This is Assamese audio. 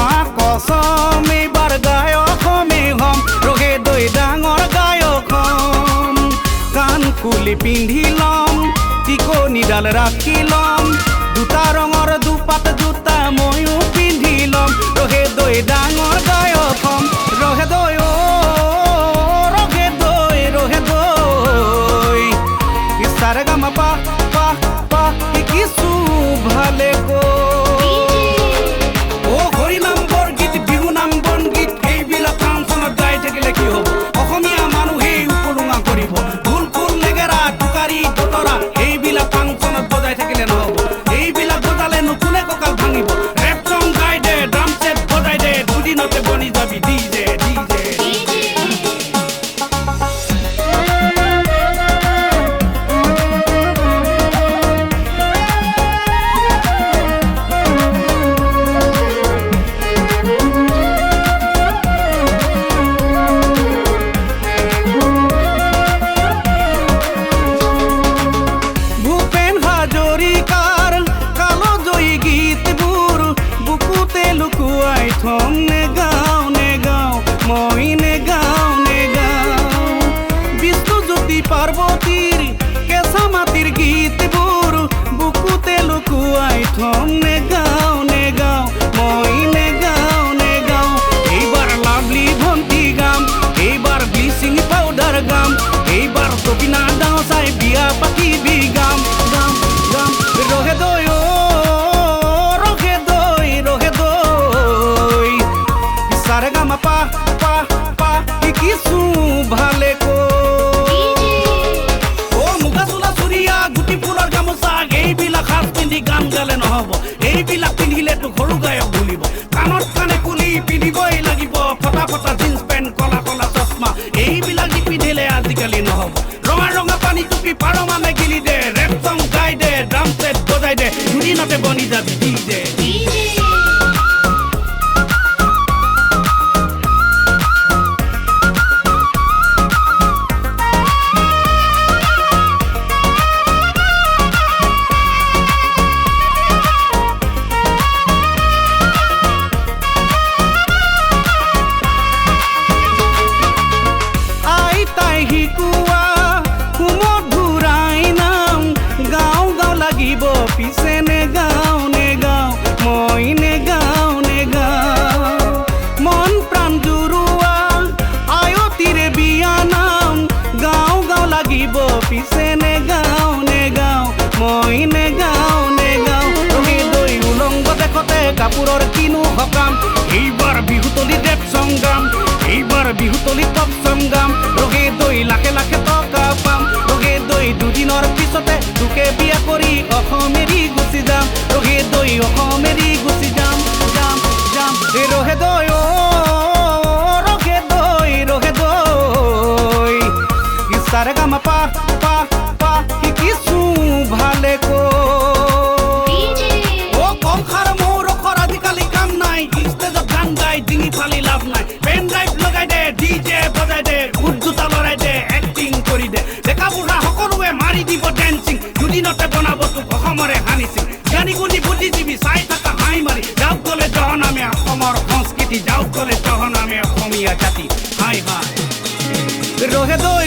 কসম এইবাৰ গায়ক হমেই হম ৰহে দৈ ডাঙৰ গায়ক হম কাণ কুলি পিন্ধি লম টিকনিডাল ৰাখি লম দুটা ৰঙৰ দুপাত জোতা ময়ো পিন্ধি লম ৰহে দৈ ডাঙৰ গায়ক হম ৰহে দৈ ৰহে দৈ ইছাৰে গামা পা পা পা কিছু ভালে গো পাৰ্বতীৰ কেঁচা মাটিৰ গীতবোৰ বুকুতে লুকুৱাই থম নে গাও মই নে গাও এইবাৰ লাভলি ভন্টি গাম এইবাৰ ব্লিচিং পাউডাৰ গাম এইবাৰ তপিনা দাও চাই বিয়া পাতিবি গাম ৰহে দৈ সারে গামা পা পা পা কিছু ভালে কো গান গালে নহব এইবিলাক পিন্ধিলেতো সৰু গায়ক ভুলিব কাণত কাণে কুলি পিন্ধিবই লাগিব ফটা ফটা জিন্স পেণ্ট কলা কলা চশমা এইবিলাক পিন্ধিলে আজিকালি নহব ৰঙা ৰঙা পানী টুপি পাৰ মানে গিলি দে ৰেপ চং গাই দে ড্ৰাম ছেট বজাই দে দুদিনতে বনি যাবি ডিজে পিছে নে গাও মই নে গাও মন প্ৰাণ জুৰুৱা আয়তিৰে বিয়া নাম গাও লাগিব পিছে নে গাও মই নে গাও ৰহি দৈ উলংগ দেখতে কাপোৰৰ কিনো সকাম এইবাৰ বিহুতলি দেৱ সংগ্ৰাম এইবাৰ বিহুতলি টপ সংগ্ৰাম ৰহি দৈ লাখে লাখে টকা পাম ৰহি দৈ দুদিনৰ পিছতে তোকে বিয়া কৰি অসমেৰি গুচি যাম ৰহে দৈ অসমেৰি গুচি যাম ৰহে দৈ ইছাৰে গামা পা পা পা কিছু ভালে কো কম খাৰ মোৰ অখৰ আজিকালি কাম নাই ষ্টেজত গান গাই ডিঙি ফালি লাভ নাই পেন ড্ৰাইভ লগাই দে ডিজে বজাই দে বুট জোতা লৰাই দে এক্টিং কৰি দে ডেকা বুঢ়া সকলোৱে মাৰি দিব ডেন্সিং দুদিনতে বনাব তোক অসমৰে হানিছিং জ্ঞানী গুণী বুদ্ধিজীৱী চাই থকা হাই মাৰি যাওক গ'লে জহনামে অসমৰ সংস্কৃতি যাওক গ'লে জহনামে অসমীয়া জাতি হাই ৰহে দৈ